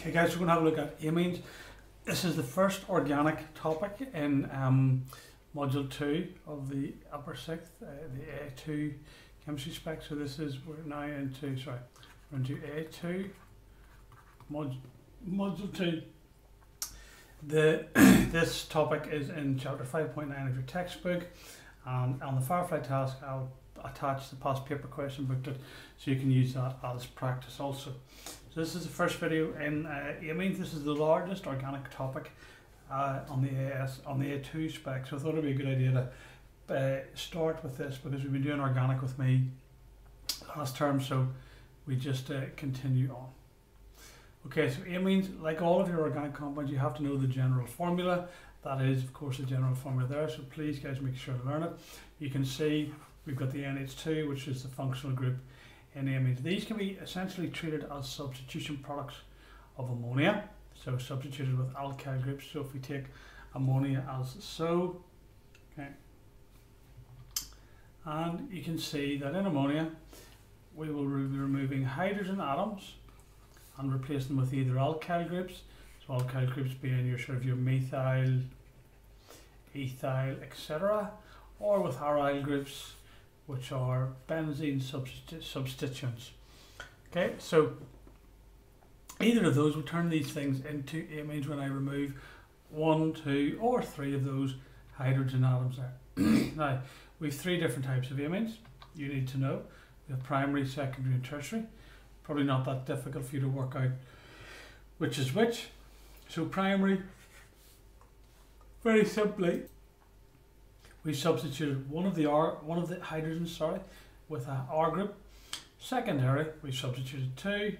Okay guys, we're going to have a look at amines. This is the first organic topic in module 2 of the upper 6th, the A2 chemistry spec. So this is, we're now into, we're into A2, module 2. This topic is in chapter 5.9 of your textbook, and on the Firefly task I'll attach the past paper question booklet so you can use that as practice also. So this is the first video in amines. This is the largest organic topic on the A2 spec, so I thought it would be a good idea to start with this because we've been doing organic with me last term, so we just continue on. Okay, so amines, like all of your organic compounds, you have to know the general formula. That is, of course, the general formula there, so please guys make sure to learn it. You can see we've got the NH2, which is the functional group in amines. These can be essentially treated as substitution products of ammonia, so substituted with alkyl groups. So if we take ammonia as so, okay, and you can see that in ammonia we will be removing hydrogen atoms and replace them with either alkyl groups, so alkyl groups being your sort of your methyl, ethyl, etc., or with aryl groups, which are benzene substituents. Okay, so either of those will turn these things into amines when I remove 1, 2, or 3 of those hydrogen atoms there. Now, we have 3 different types of amines you need to know. We have primary, secondary, and tertiary. Probably not that difficult for you to work out which is which. So primary, very simply, we substituted one of the hydrogens, with a R group. Secondary, we substituted 2,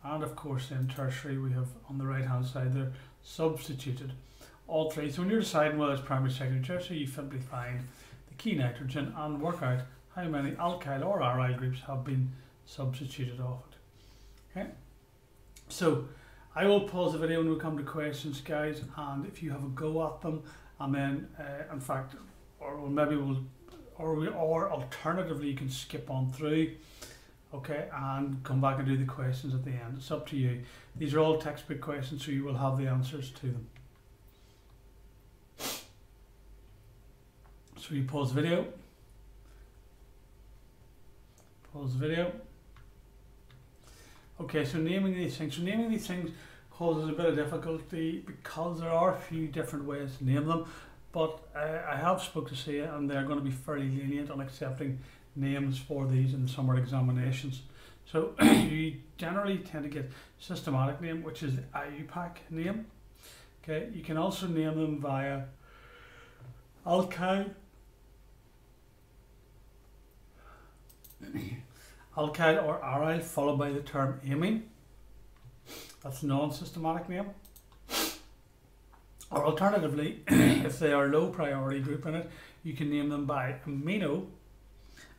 and of course then tertiary, we have on the right hand side there substituted all 3. So when you're deciding whether it's primary, secondary, tertiary, you simply find the key nitrogen and work out how many alkyl or aryl groups have been substituted off it. Okay, so I will pause the video and we'll come to questions, guys, and if you have a go at them, and then in fact, or alternatively you can skip on through, okay, and come back and do the questions at the end. It's up to you. These are all textbook questions, so you will have the answers to them. So you pause the video. Pause the video. Okay, so naming these things. So naming these things causes a bit of difficulty because there are a few different ways to name them. But I have spoke to SIA and they're going to be fairly lenient on accepting names for these in the summer examinations. So you generally tend to get systematic name, which is the IUPAC name. Okay, you can also name them via alkyl or aryl followed by the term amine. That's non-systematic name. Or alternatively, if they are low priority group in it, you can name them by amino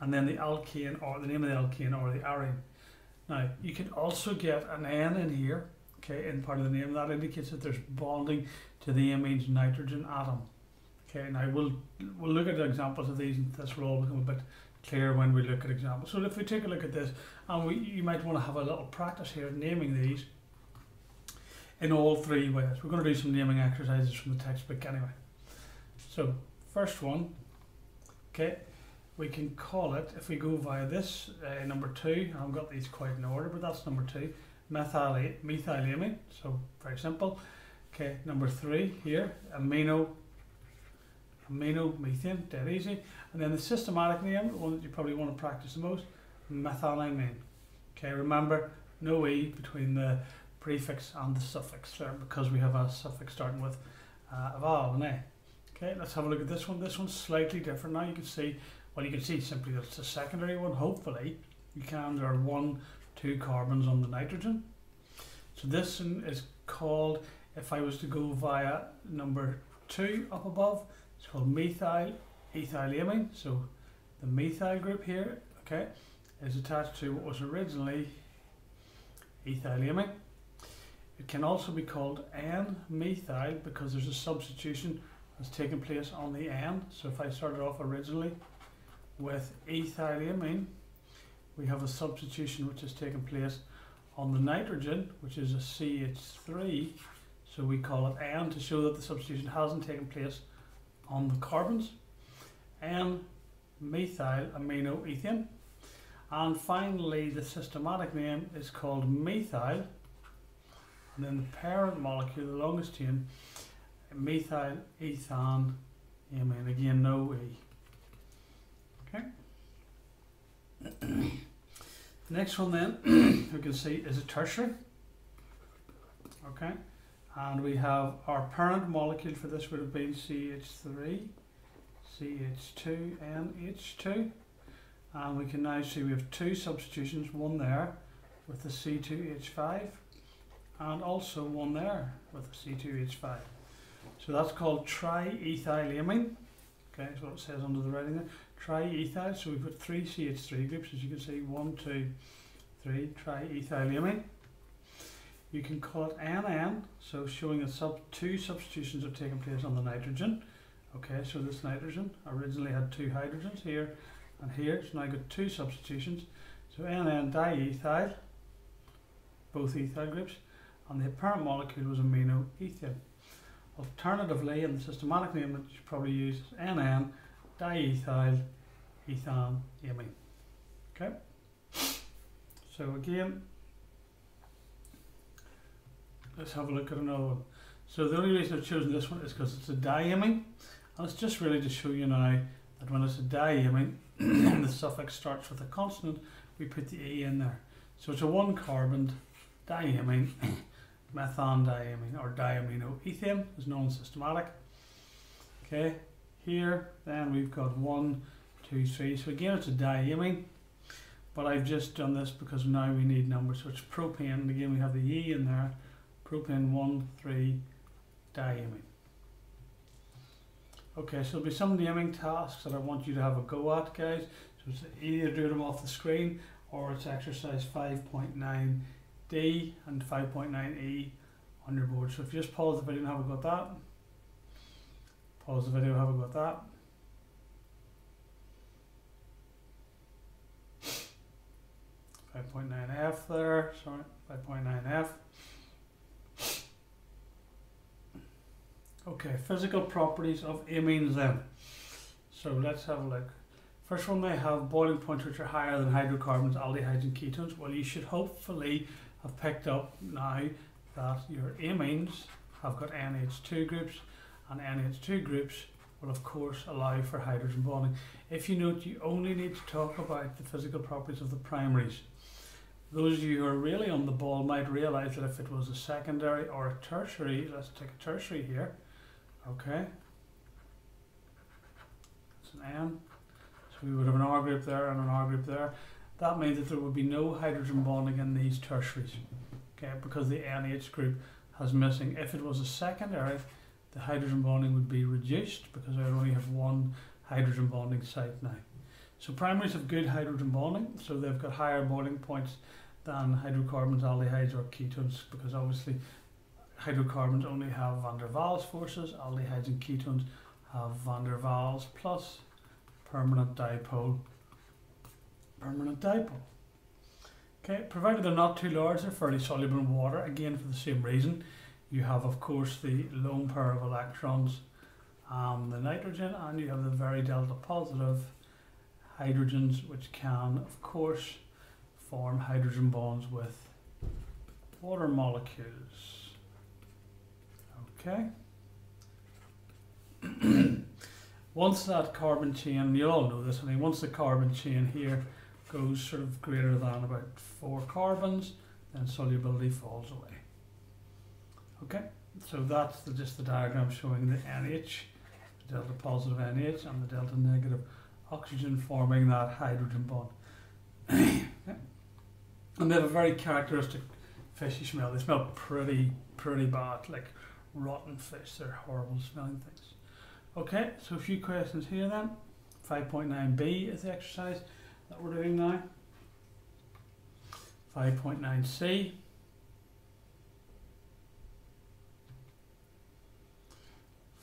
and then the alkane, or the name of the alkane, or the arene. Now you can also get an N in here, okay, in part of the name. That indicates that there's bonding to the amines nitrogen atom. Okay, now we'll look at examples of these, and this will all become a bit clearer when we look at examples. So if we take a look at this, and you might want to have a little practice here naming these in all 3 ways. We're going to do some naming exercises from the textbook anyway. So first one, okay, we can call it, if we go via this, number 2, I've got these quite in order, but that's number 2, methylamine, so very simple. Okay, number 3 here, amino methane, dead easy. And then the systematic name, the one that you probably want to practice the most, methylamine. Okay, remember, no E between the prefix and the suffix there because we have a suffix starting with a vowel, an A. Okay, let's have a look at this one. This one's slightly different now. You can see, well, you can see simply that it's a secondary one. Hopefully you can, there are 1, 2 carbons on the nitrogen. So this one is called, if I was to go via number 2 up above, it's called ethylamine. So the methyl group here, okay, is attached to what was originally ethylamine. It can also be called N-methyl because there's a substitution that's taken place on the N. So if I started off originally with ethylamine, we have a substitution which has taken place on the nitrogen, which is a CH3, so we call it N to show that the substitution hasn't taken place on the carbons. N-methyl aminoethane. And finally, the systematic name is called methyl, and then the parent molecule, the longest chain, methyl ethan amine. Again, no E. Okay. The next one then, we can see is a tertiary. Okay. And we have our parent molecule for this would have been CH3, CH2, NH2. And we can now see we have two substitutions, one there with the C2H5 and also one there with the C2H5. So that's called triethylamine. Okay, that's what it says under the writing there. Triethyl, so we've got three CH3 groups, as you can see, 1, 2, 3, triethylamine. You can call it NN, so showing that two substitutions have taken place on the nitrogen. Okay, so this nitrogen originally had two hydrogens here and here, so now I've got two substitutions. So NN diethyl, both ethyl groups, and the apparent molecule was aminoethane. Alternatively, in the systematic name that you probably use is NN diethyl ethan amine. Okay, so again, let's have a look at another one. So the only reason I've chosen this one is because it's a diamine, and it's just really to show you now that when it's a diamine, the suffix starts with a consonant, we put the E in there. So it's a one carbon diamine, methandiamine or diaminoethane is non-systematic. Okay, here then we've got 1, 2, 3. So again it's a diamine, but I've just done this because now we need numbers. So it's propane, and again we have the E in there. Propane 1, 3, diamine. Okay, so there'll be some naming tasks that I want you to have a go at, guys. So it's either do them off the screen or it's exercise 5.9D and 5.9E on your board. So if you just pause the video and have a go at that. Pause the video, have a go at that. .9F there, sorry, 5.9F. Okay, physical properties of amines then. So let's have a look. First one, they have boiling points which are higher than hydrocarbons, aldehydes and ketones. Well, you should hopefully have picked up now that your amines have got NH2 groups, and NH2 groups will of course allow for hydrogen bonding. If you note, you only need to talk about the physical properties of the primaries. Those of you who are really on the ball might realize that if it was a secondary or a tertiary, let's take a tertiary here. Okay, it's an N, so we would have an R group there and an R group there. That means that there would be no hydrogen bonding in these tertiaries, okay, because the NH group has missing. If it was a secondary, the hydrogen bonding would be reduced because I only have one hydrogen bonding site now. So primaries have good hydrogen bonding, so they've got higher boiling points than hydrocarbons, aldehydes or ketones, because obviously hydrocarbons only have van der Waals forces, aldehydes and ketones have van der Waals plus permanent dipole. Okay, provided they're not too large, they're fairly soluble in water, again for the same reason. You have of course the lone pair of electrons, the nitrogen, and you have the very delta positive hydrogens, which can of course form hydrogen bonds with water molecules. Okay. Once that carbon chain, you all know this, I mean, once the carbon chain here goes sort of greater than about 4 carbons, then solubility falls away. Okay, so that's just the diagram showing the NH, the delta positive NH, and the delta negative oxygen forming that hydrogen bond. Okay. And they have a very characteristic fishy smell. They smell pretty bad, like rotten fish. They're horrible smelling things. Okay, so a few questions here then. 5.9b is the exercise that we're doing now. 5.9c.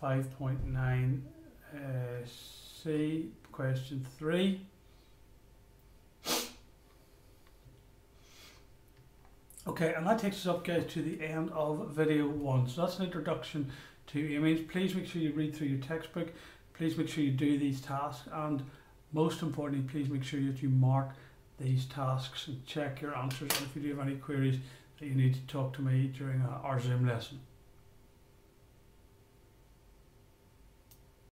5.9c, question 3. Okay, and that takes us up, guys, to the end of video 1. So that's an introduction to Amines. Please make sure you read through your textbook. Please make sure you do these tasks, and most importantly, please make sure that you mark these tasks and check your answers. And if you do have any queries, that you need to talk to me during our Zoom lesson.